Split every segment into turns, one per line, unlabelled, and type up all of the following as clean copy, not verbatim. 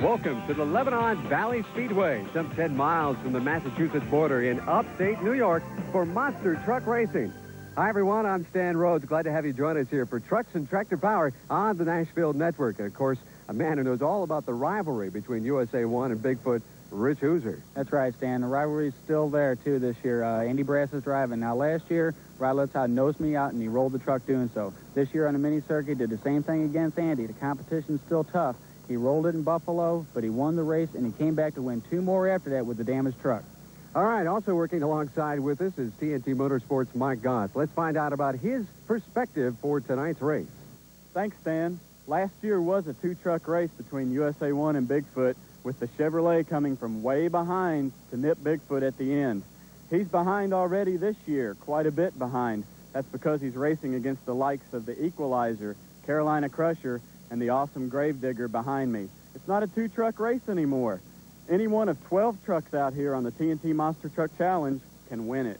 Welcome to the Lebanon Valley Speedway, some 10 miles from the Massachusetts border in upstate New York for monster truck racing. Hi, everyone. I'm Stan Rhoads. Glad to have you join us here for Trucks and Tractor Power on the Nashville Network. And, of course, a man who knows all about the rivalry between USA 1 and Bigfoot, Rich Hooser.
That's right, Stan. The rivalry's still there, too, this year. Andy Brass is driving. Now, last year, Rod Litzau nosed me out, and he rolled the truck doing so. This year on the mini circuit, did the same thing against Andy. The competition's still tough. He rolled it in Buffalo, but he won the race, and he came back to win 2 more after that with the damaged truck.
All right, also working alongside with us is TNT Motorsports' Mike Goss. Let's find out about his perspective for tonight's race.
Thanks, Stan. Last year was a 2-truck race between USA 1 and Bigfoot, with the Chevrolet coming from way behind to nip Bigfoot at the end. He's behind already this year, quite a bit behind. That's because he's racing against the likes of the Equalizer, Carolina Crusher, and the awesome Gravedigger behind me. It's not a 2-truck race anymore. Any one of 12 trucks out here on the TNT Monster Truck Challenge can win it.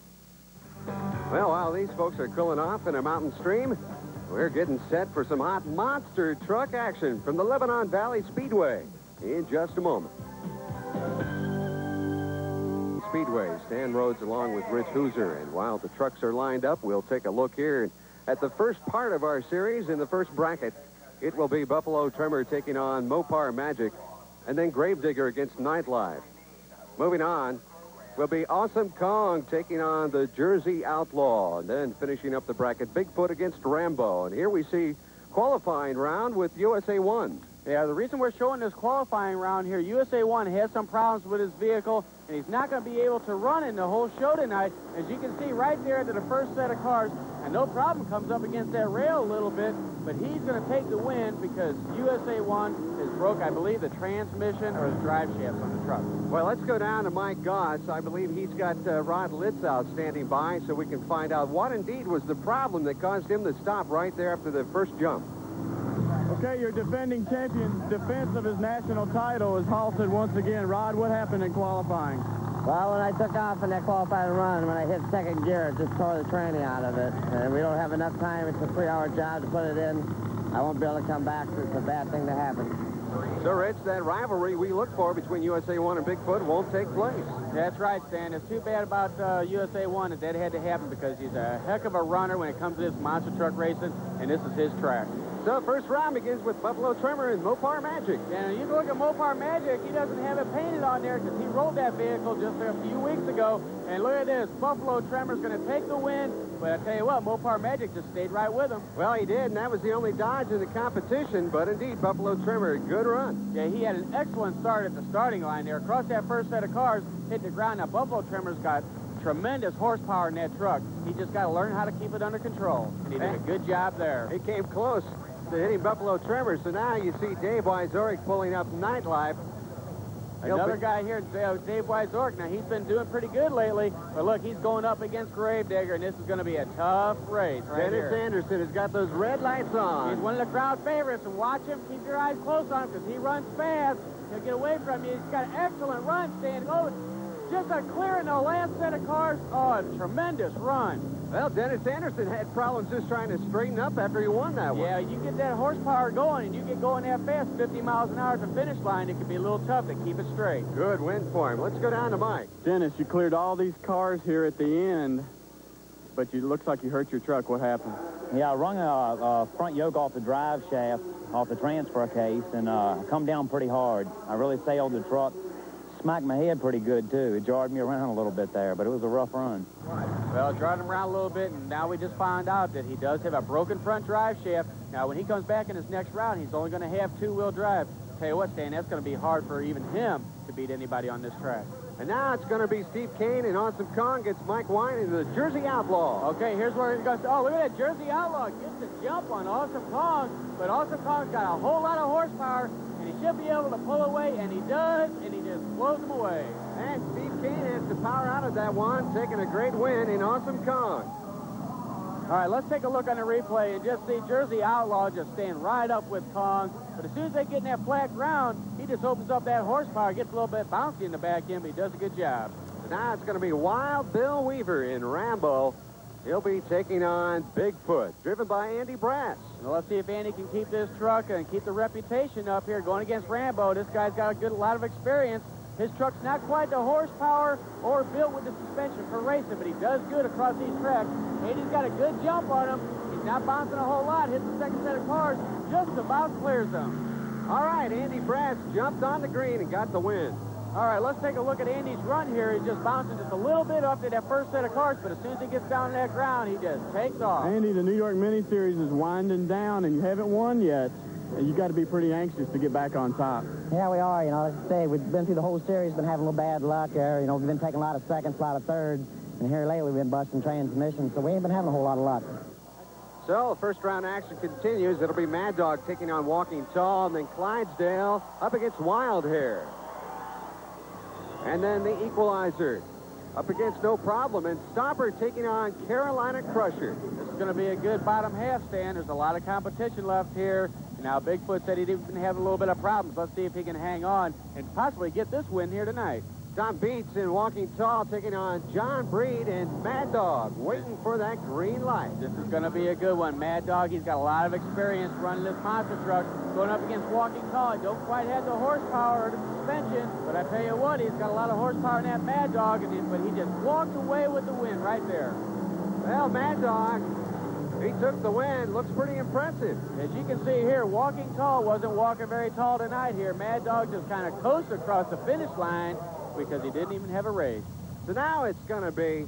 Well, while these folks are cooling off in a mountain stream, we're getting set for some hot monster truck action from the Lebanon Valley Speedway in just a moment. Speedway, Stan Rhoads along with Rich Hooser. And while the trucks are lined up, we'll take a look here at the first part of our series. In the first bracket, it will be Buffalo Tremor taking on Mopar Magic, and then Gravedigger against Nightlife. Moving on will be Awesome Kong taking on the Jersey Outlaw, and then finishing up the bracket, Bigfoot against Rambo. And here we see qualifying round with USA 1.
Yeah, the reason we're showing this qualifying round here, USA 1 has some problems with his vehicle, and he's not going to be able to run in the whole show tonight. As you can see right there to the first set of cars, and no problem comes up against that rail a little bit, but he's going to take the win because USA 1 has broke, I believe, the transmission or the drive shafts on the truck.
Well, let's go down to Mike Goss. I believe he's got Rod Litzau standing by so we can find out what indeed was the problem that caused him to stop right there after the first jump.
Okay, your defending champion's defense of his national title is halted once again. Rod, what happened in qualifying?
Well, when I took off in that qualifying run, when I hit second gear, it just tore the tranny out of it. And we don't have enough time. It's a 3-hour job to put it in. I won't be able to come back. It's a bad thing to happen.
So, Rich, that rivalry we look for between USA 1 and Bigfoot won't take place.
That's right, Stan. It's too bad about USA 1 that had to happen because he's a heck of a runner when it comes to this monster truck racing, and this is his track.
So, first round begins with Buffalo Tremor and Mopar Magic.
And you can look at Mopar Magic. He doesn't have it painted on there because he rolled that vehicle just a few weeks ago. And look at this. Buffalo Tremor's going to take the win. But I tell you what, Mopar Magic just stayed right with him.
Well, he did, and that was the only dodge in the competition. But indeed, Buffalo Tremor, good run.
Yeah, he had an excellent start at the starting line there. Across that first set of cars, hit the ground. Now, Buffalo Tremor's got tremendous horsepower in that truck. He just got to learn how to keep it under control. And he did a good job there.
He came close to hitting Buffalo Tremor. So now you see Dave Wyzorek pulling up Nightlife.
Another guy here, Dave Wyzorek. Now, he's been doing pretty good lately. But look, he's going up against Gravedigger, and this is going to be a tough race right here.
Dennis Anderson has got those red lights on.
He's one of the crowd favorites, and watch him. Keep your eyes close on him because he runs fast. He'll get away from you. He's got an excellent run, Stan. Oh, just a clear in the last set of cars. Oh, a tremendous run.
Well, Dennis Anderson had problems just trying to straighten up after he won that one.
Yeah, you get that horsepower going, and you get going that fast, 50 miles an hour at the finish line, it can be a little tough to keep it straight.
Good win for him. Let's go down to Mike.
Dennis, you cleared all these cars here at the end, but it looks like you hurt your truck. What happened?
Yeah, I rung a front yoke off the drive shaft, off the transfer case, and come down pretty hard. I really sailed the truck. Smacked my head pretty good, too. It jarred me around a little bit there, but it was a rough run.
Well, it jarred him around a little bit, and now we just found out that he does have a broken front drive shaft. Now, when he comes back in his next round, he's only going to have 2-wheel drive. Tell you what, Stan, that's going to be hard for even him to beat anybody on this track.
And now it's going to be Steve Kane and Awesome Kong against Mike Wine and the Jersey Outlaw.
Okay, here's where he goes. Oh, look at that Jersey Outlaw. Gets the jump on Awesome Kong, but Awesome Kong's got a whole lot of horsepower, and he should be able to pull away, and he does, and he just blows him away.
And Steve Kane has the power out of that one, taking a great win in Awesome Kong.
All right, let's take a look on the replay and just see Jersey Outlaw just staying right up with Kong. But as soon as they get in that flat ground, he just opens up that horsepower, gets a little bit bouncy in the back end, but he does a good job.
Now it's going to be Wild Bill Weaver in Rambo. He'll be taking on Bigfoot, driven by Andy Brass.
Well, let's see if Andy can keep this truck and keep the reputation up here going against Rambo. This guy's got a lot of experience. His truck's not quite the horsepower or built with the suspension for racing, but he does good across these tracks. Andy's got a good jump on him. He's not bouncing a whole lot. Hits the second set of cars, just about clears them.
All right, Andy Brass jumped on the green and got the win.
All right, let's take a look at Andy's run here. He's just bouncing just a little bit up to that first set of cars, but as soon as he gets down to that ground, he just takes off.
Andy, the New York Mini Series is winding down, and you haven't won yet. You got to be pretty anxious to get back on top.
Yeah, we are. You know, like I say, we've been through the whole series, been having a little bad luck there. You know, we've been taking a lot of seconds, a lot of thirds, and here lately we've been busting transmissions, so we ain't been having a whole lot of luck.
So, first round action continues. It'll be Mad Dog taking on Walking Tall, and then Clydesdale up against Wild Hair. And then the Equalizer up against No Problem, and Stopper taking on Carolina Crusher.
This is going to be a good bottom half, Stan. There's a lot of competition left here. Now, Bigfoot said he'd even have a little bit of problems. Let's see if he can hang on and possibly get this win here tonight.
Tom Beats and Walking Tall taking on John Breed and Mad Dog, waiting for that green light.
This is going to be a good one. Mad Dog, he's got a lot of experience running this monster truck, going up against Walking Tall. He don't quite have the horsepower or the suspension, but I tell you what, he's got a lot of horsepower in that Mad Dog, but he just walked away with the win right there.
Well, Mad Dog, he took the win. Looks pretty impressive.
As you can see here, Walking Tall wasn't walking very tall tonight here. Mad Dog just kind of coasted across the finish line because he didn't even have a race.
So now it's going to be,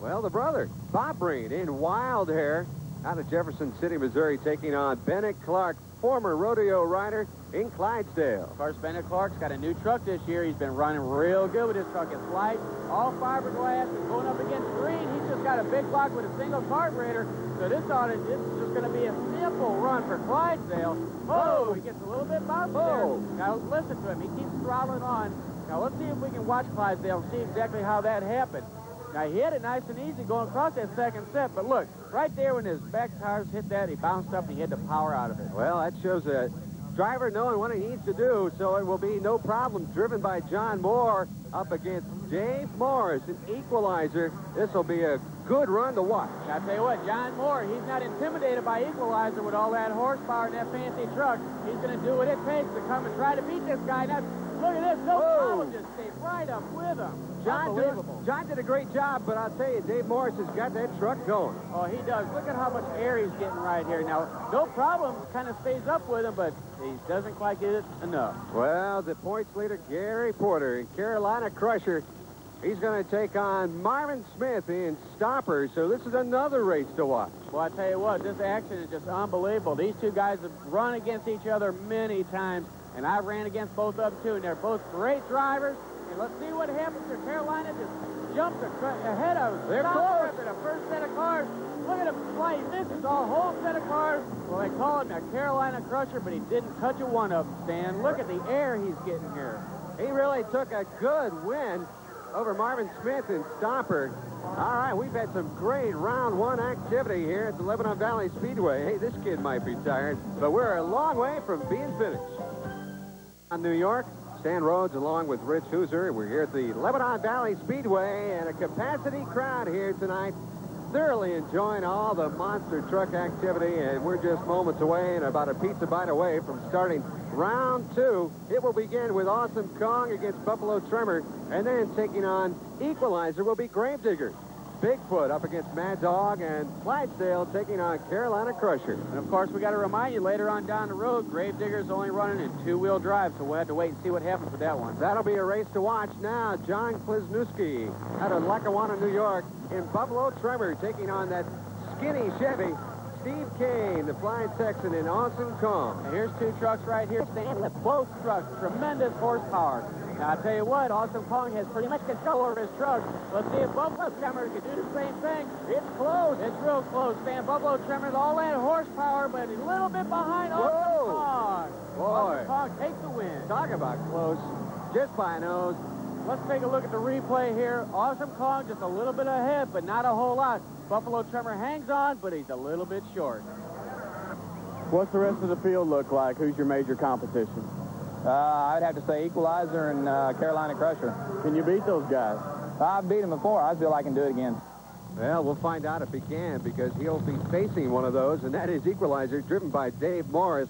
well, the brother, Bob Breed in Wild Hair out of Jefferson City, Missouri, taking on Bennett Clark, former rodeo rider in Clydesdale.
Of course, Bennett Clark's got a new truck this year. He's been running real good with his truck. It's light, all fiberglass, and going up against green. He's just got a big block with a single carburetor. So this is just going to be a simple run for Clydesdale. Oh, he gets a little bit bouncy there. Now listen to him. He keeps throttling on. Now let's see if we can watch Clydesdale and see exactly how that happened. Now he had it nice and easy going across that second set, but look, right there when his back tires hit that, he bounced up and he had the power out of it.
Well, that shows a driver knowing what he needs to do, so it will be No Problem, driven by John Moore up against Dave Morris, an Equalizer. This will be a good run to watch.
Now, I'll tell you what, John Moore, he's not intimidated by Equalizer with all that horsepower in that fancy truck. He's going to do what it takes to come and try to beat this guy. Now, look at this. No Problem just stayed right up with him.
John did a great job, but I'll tell you, Dave Morris has got that truck going.
Oh, he does. Look at how much air he's getting right here. Now, No Problem kind of stays up with him, but he doesn't quite get it enough.
Well, the points leader, Gary Porter, in Carolina Crusher, he's going to take on Marvin Smith in Stopper, so this is another race to watch.
Well, I tell you what, this action is just unbelievable. These two guys have run against each other many times, and I ran against both of them, too, and they're both great drivers. And let's see what happens here. Carolina just jumped ahead of us.
They're close.
After the first set of cars. Look at him fly. This is a whole set of cars. Well, they call him a Carolina Crusher, but he didn't touch a one of them, Stan. Look at the air he's getting here.
He really took a good win over Marvin Smith in Stopper. All right, we've had some great round one activity here at the Lebanon Valley Speedway. Hey, this kid might be tired, but we're a long way from being finished. On New York, Stan Rhoads along with Rich Hooser. We're here at the Lebanon Valley Speedway, and a capacity crowd here tonight, thoroughly enjoying all the monster truck activity, and we're just moments away and about a pizza bite away from starting round two. It will begin with Awesome Kong against Buffalo Tremor, and then taking on Equalizer will be Gravedigger. Bigfoot up against Mad Dog, and Clydesdale taking on Carolina Crusher.
And, of course, we got to remind you later on down the road, Gravedigger's only running in two-wheel drive, so we'll have to wait and see what happens with that one.
That'll be a race to watch now. John Kliznuski out of Lackawanna, New York, in Buffalo Tremor, taking on that skinny Chevy, Steve Kane, the Flying Texan, in Awesome Kong.
And here's two trucks right here, Stan, with both trucks, tremendous horsepower. Now, I tell you what, Awesome Kong has pretty much control over his truck. Let's see if Buffalo Tremor can do the same thing. It's close. It's real close, Stan. Buffalo Tremor, all that horsepower, but a little bit behind Awesome Kong.
Boy.
Awesome Kong takes the win.
Talk about close. Just by a nose.
Let's take a look at the replay here. Awesome Kong just a little bit ahead, but not a whole lot. Buffalo Tremor hangs on, but he's a little bit short.
What's the rest of the field look like? Who's your major competition?
I'd have to say Equalizer and Carolina Crusher.
Can you beat those guys?
I've beat them before. I feel I can do it again.
Well, we'll find out if he can, because he'll be facing one of those, and that is Equalizer, driven by Dave Morris.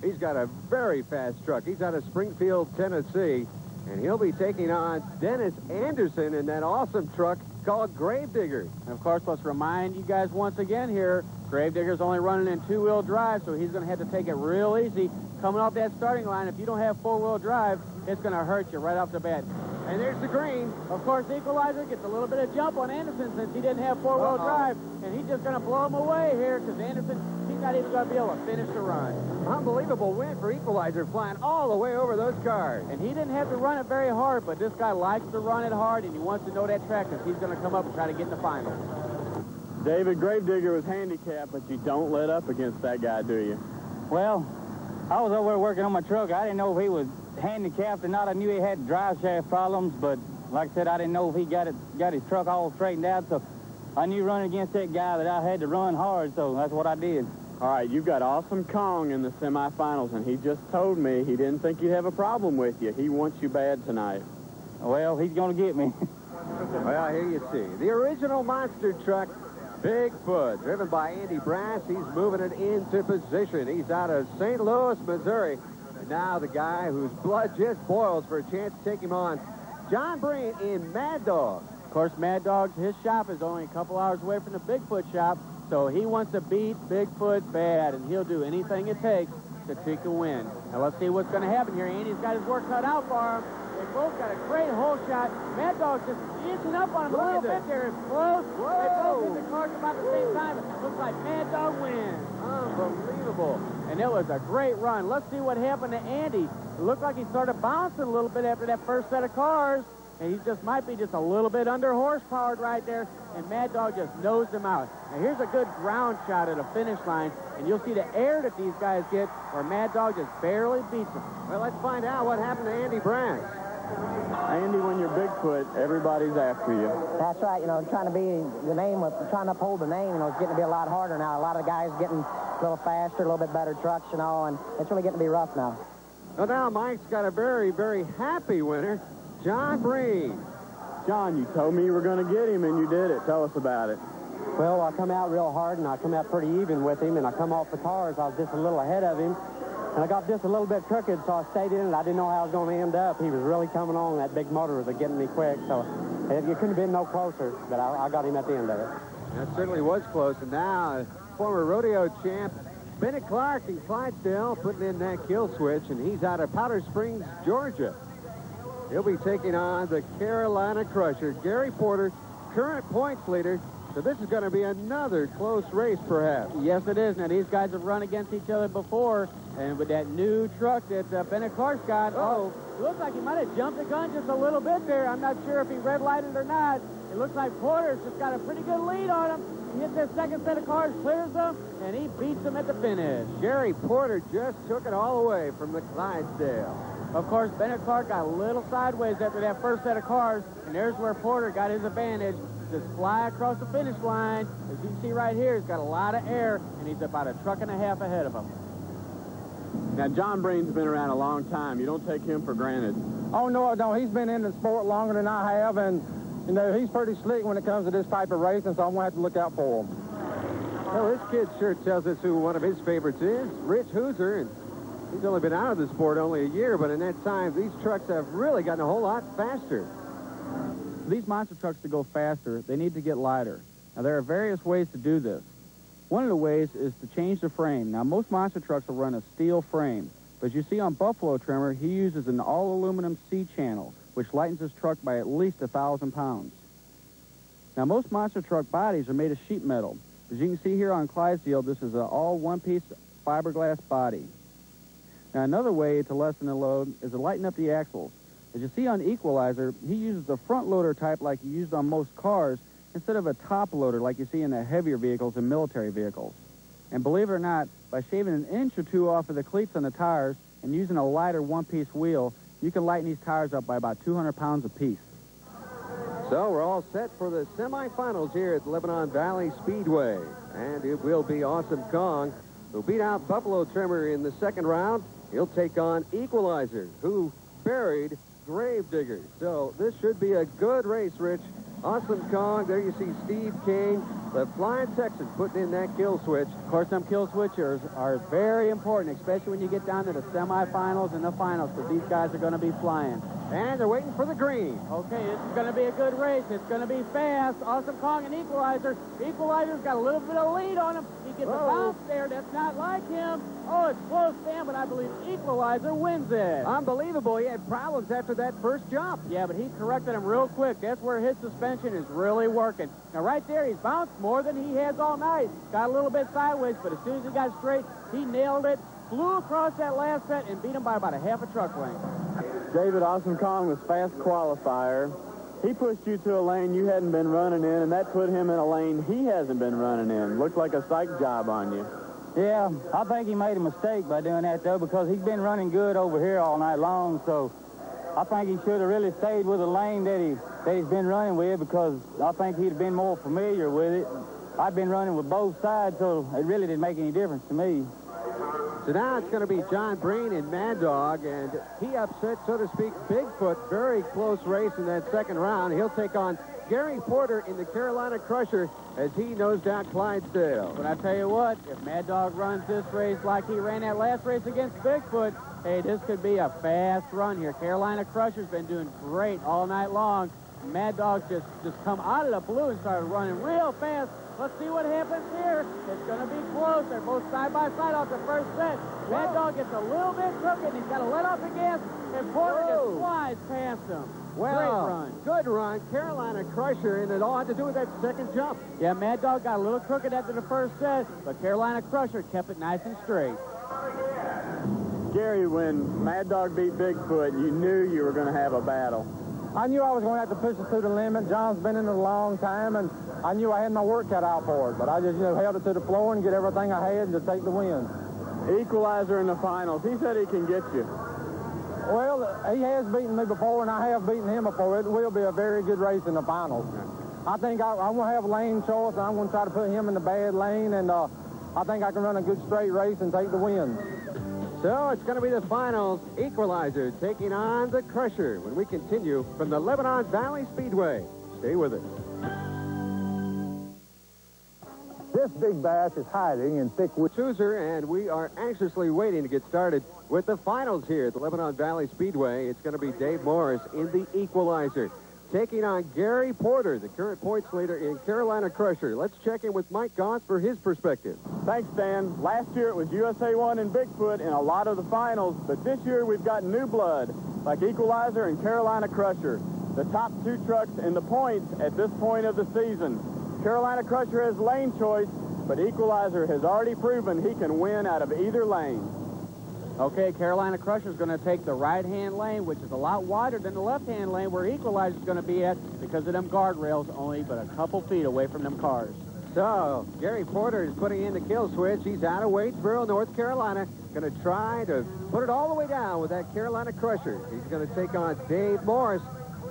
He's got a very fast truck. He's out of Springfield, Tennessee, and he'll be taking on Dennis Anderson in that awesome truck called Gravedigger.
And of course, let's remind you guys once again here, Gravedigger's only running in two-wheel drive, so he's going to have to take it real easy. Coming off that starting line, if you don't have four-wheel drive, it's going to hurt you right off the bat. And there's the green. Of course, Equalizer gets a little bit of jump on Anderson since he didn't have four-wheel drive, and he's just going to blow him away here because Anderson, he's not even going to be able to finish the run.
Unbelievable win for Equalizer, flying all the way over those cars.
And he didn't have to run it very hard, but this guy likes to run it hard, and he wants to know that track because he's going to come up and try to get in the finals.
David, Gravedigger was handicapped, but you don't let up against that guy, do you?
Well, I was over there working on my truck. I didn't know if he was handicapped or not. I knew he had drive shaft problems, but like I said, I didn't know if he got his truck all straightened out, so I knew running against that guy that I had to run hard, so that's what I did.
All right, you've got Awesome Kong in the semifinals, and he just told me he didn't think he'd have a problem with you. He wants you bad tonight.
Well, he's going to get me.
Well, here you see the original monster truck, Bigfoot, driven by Andy Brass. He's moving it into position. He's out of St. Louis, Missouri. And now the guy whose blood just boils for a chance to take him on, John Breen in Mad Dog.
Of course, Mad Dog's, his shop is only a couple hours away from the Bigfoot shop, so he wants to beat Bigfoot bad, and he'll do anything it takes to take a win. Now, let's see what's going to happen here. Andy's got his work cut out for him. They both got a great hole shot. Mad Dog's just inching up on him a little bit there. It's close. They both hit the cars about the same time. It looks like Mad Dog wins.
Unbelievable.
And it was a great run. Let's see what happened to Andy. It looked like he started bouncing a little bit after that first set of cars. And he just might be just a little bit under horsepowered right there. And Mad Dog just nosed him out. Now here's a good ground shot at the finish line. And you'll see the air that these guys get where Mad Dog just barely beats them.
Well, let's find out what happened to Andy Brass.
Andy, when you're Bigfoot, everybody's after you.
That's right. You know, trying to be the name, trying to uphold the name, you know, it's getting to be a lot harder now. A lot of the guys getting a little faster, a little bit better trucks, you know, and it's really getting to be rough now.
Well, now Mike's got a very, very happy winner, John Breen.
John, you told me you were going to get him, and you did it. Tell us about it.
Well, I come out real hard, and I come out pretty even with him, and I come off the cars. I was just a little ahead of him, and I got just a little bit crooked, so I stayed in it. I didn't know how I was going to end up. He was really coming on. That big motor was getting me quick, so it couldn't have been no closer, but I got him at the end of it.
That certainly was close, and now former rodeo champ Bennett Clark in Clydesdale putting in that kill switch, and he's out of Powder Springs, Georgia. He'll be taking on the Carolina Crusher, Gary Porter, current points leader. So this is going to be another close race, perhaps.
Yes, it is. Now, these guys have run against each other before, and with that new truck that Bennett Clark's got, it looks like he might have jumped the gun just a little bit there. I'm not sure if he red-lighted or not. It looks like Porter's just got a pretty good lead on him. He hits that second set of cars, clears them, and he beats them at the finish.
Gary Porter just took it all away from the Clydesdale.
Of course, Bennett Clark got a little sideways after that first set of cars, and there's where Porter got his advantage. Just fly across the finish line. As you can see right here, he's got a lot of air, and he's about a truck and a half ahead of him.
Now, John Breen's been around a long time. You don't take him for granted.
Oh, no, I don't. He's been in the sport longer than I have, and, you know, he's pretty slick when it comes to this type of racing, so I'm going to have to look out for him.
Well, this kid sure tells us who one of his favorites is, Rich Hooser, and he's only been out of the sport only a year, but in that time, these trucks have really gotten a whole lot faster.
These monster trucks to go faster, they need to get lighter. Now, there are various ways to do this. One of the ways is to change the frame. Now, most monster trucks will run a steel frame, but as you see on Buffalo Trimmer, he uses an all-aluminum C-channel, which lightens his truck by at least 1,000 pounds. Now, most monster truck bodies are made of sheet metal. As you can see here on Clydesdale, this is an all one-piece fiberglass body. Now, another way to lessen the load is to lighten up the axles. As you see on Equalizer, he uses a front loader type like he used on most cars instead of a top loader like you see in the heavier vehicles and military vehicles. And believe it or not, by shaving an inch or two off of the cleats on the tires and using a lighter one-piece wheel, you can lighten these tires up by about 200 pounds apiece.
So we're all set for the semifinals here at Lebanon Valley Speedway. And it will be Awesome Kong, who beat out Buffalo Trimmer in the second round. He'll take on Equalizer, who buried Gravedigger. So this should be a good race, Rich. Awesome Kong. There you see Steve King, the Flying Texan, putting in that kill switch.
Of course, them kill switchers are very important, especially when you get down to the semifinals and the finals, because these guys are going to be flying.
And they're waiting for the green.
Okay, this is going to be a good race. It's going to be fast. Awesome Kong and Equalizer. Equalizer's got a little bit of lead on him. He gets a bounce there. That's not like him. Oh, it's close, Sam, but I believe Equalizer wins it.
Unbelievable. He had problems after that first jump.
Yeah, but he corrected him real quick. That's where his suspension is really working. Now, right there, he's bounced more than he has all night. Got a little bit sideways, but as soon as he got straight, he nailed it, flew across that last set, and beat him by about a half a truck length.
David, Awesome Kong was fast qualifier. He pushed you to a lane you hadn't been running in, and that put him in a lane he hasn't been running in. Looked like a psych job on you.
Yeah, I think he made a mistake by doing that, though, because he's been running good over here all night long, so I think he should have really stayed with the lane that he's been running with, because I think he'd have been more familiar with it. I've been running with both sides, so it really didn't make any difference to me.
So now it's going to be John Breen and Mad Dog, and he upset, so to speak, Bigfoot. Very close race in that second round. He'll take on Gary Porter in the Carolina Crusher as he nosed out Clydesdale.
But I tell you what, if Mad Dog runs this race like he ran that last race against Bigfoot, hey, this could be a fast run here. Carolina Crusher's been doing great all night long. Mad Dog just come out of the blue and started running real fast. Let's see what happens here. It's going to be close. They're both side by side off the first set. Mad Dog gets a little bit crooked. He's got to let off the gas, and Porter just flies past him.
Well,
great run.
Good run. Carolina Crusher, and it all had to do with that second jump.
Yeah, Mad Dog got a little crooked after the first set, but Carolina Crusher kept it nice and straight.
Gary, when Mad Dog beat Bigfoot, you knew you were going to have a battle.
I knew I was going to have to push it to the limit. John's been in it a long time, and I knew I had my work cut out for it. But I just, held it to the floor and get everything I had and to take the win.
Equalizer in the finals. He said he can get you.
Well, he has beaten me before, and I have beaten him before. It will be a very good race in the finals. I think I'm going to have lane choice, and I'm going to try to put him in the bad lane, and I think I can run a good straight race and take the win.
So it's going to be the finals. Equalizer taking on the Crusher when we continue from the Lebanon Valley Speedway. Stay with us.
This big bass is hiding in thick woods.
Hooser, and we are anxiously waiting to get started with the finals here at the Lebanon Valley Speedway. It's going to be Dave Morris in the Equalizer, taking on Gary Porter, the current points leader in Carolina Crusher. Let's check in with Mike Goss for his perspective.
Thanks, Dan. Last year it was USA 1 and Bigfoot in a lot of the finals, but this year we've got new blood, like Equalizer and Carolina Crusher, the top two trucks in the points at this point of the season. Carolina Crusher has lane choice, but Equalizer has already proven he can win out of either lane.
Okay, Carolina Crusher's going to take the right-hand lane, which is a lot wider than the left-hand lane where Equalizer's going to be at because of them guardrails, only but a couple feet away from them cars.
So, Gary Porter is putting in the kill switch. He's out of Waitsboro, North Carolina. Going to try to put it all the way down with that Carolina Crusher. He's going to take on Dave Morris.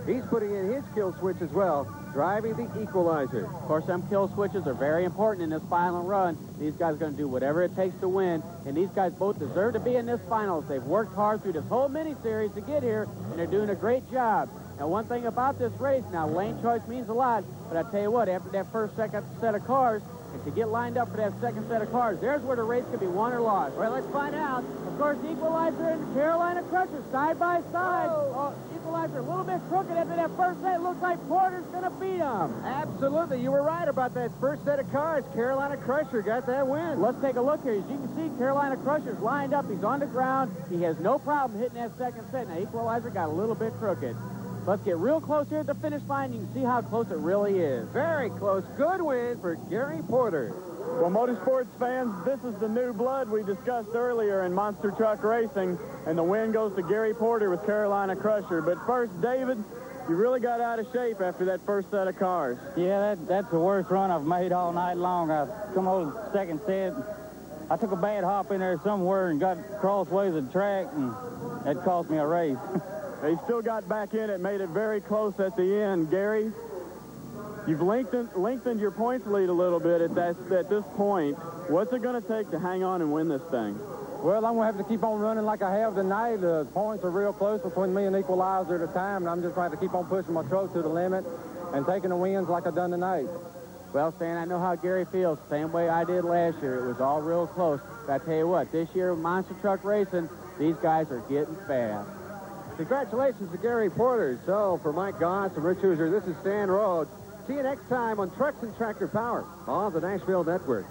He's putting in his kill switch as well, driving the Equalizer.
Of course, them kill switches are very important in this final run. These guys are going to do whatever it takes to win, and these guys both deserve to be in this finals. They've worked hard through this whole mini-series to get here, and they're doing a great job. Now, one thing about this race, now, lane choice means a lot, but I tell you what, after that second set of cars, and to get lined up for that second set of cars, there's where the race could be won or lost. Well, let's find out. Of course, Equalizer and Carolina Crusher side by side. Oh, Equalizer a little bit crooked after that first set. Looks like Porter's going to beat him.
Absolutely. You were right about that first set of cars. Carolina Crusher got that win.
Let's take a look here. As you can see, Carolina Crusher's lined up. He's on the ground. He has no problem hitting that second set. Now, Equalizer got a little bit crooked. Let's get real close here at the finish line. You can see how close it really is.
Very close. Good win for Gary Porter.
Well, motorsports fans, this is the new blood we discussed earlier in monster truck racing, and the win goes to Gary Porter with Carolina Crusher. But first, David, you really got out of shape after that first set of cars.
Yeah, that's the worst run I've made all night long. I come over the second set. I took a bad hop in there somewhere and got crossways of the track, and that cost me a race.
They still got back in it, made it very close at the end. Gary, you've lengthened your points lead a little bit at this point. What's it going to take to hang on and win this thing?
Well, I'm going to have to keep on running like I have tonight. The points are real close between me and Equalizer at the time, and I'm just going to have to keep on pushing my truck to the limit. and taking the wins like I've done tonight.
Well, Stan, I know how Gary feels. Same way I did last year. It was all real close. But I tell you what, this year, monster truck racing, these guys are getting fast.
Congratulations to Gary Porter. So, for Mike Goss and Rich Hooser, this is Stan Rhoads. See you next time on Trucks and Tractor Power on the Nashville Network.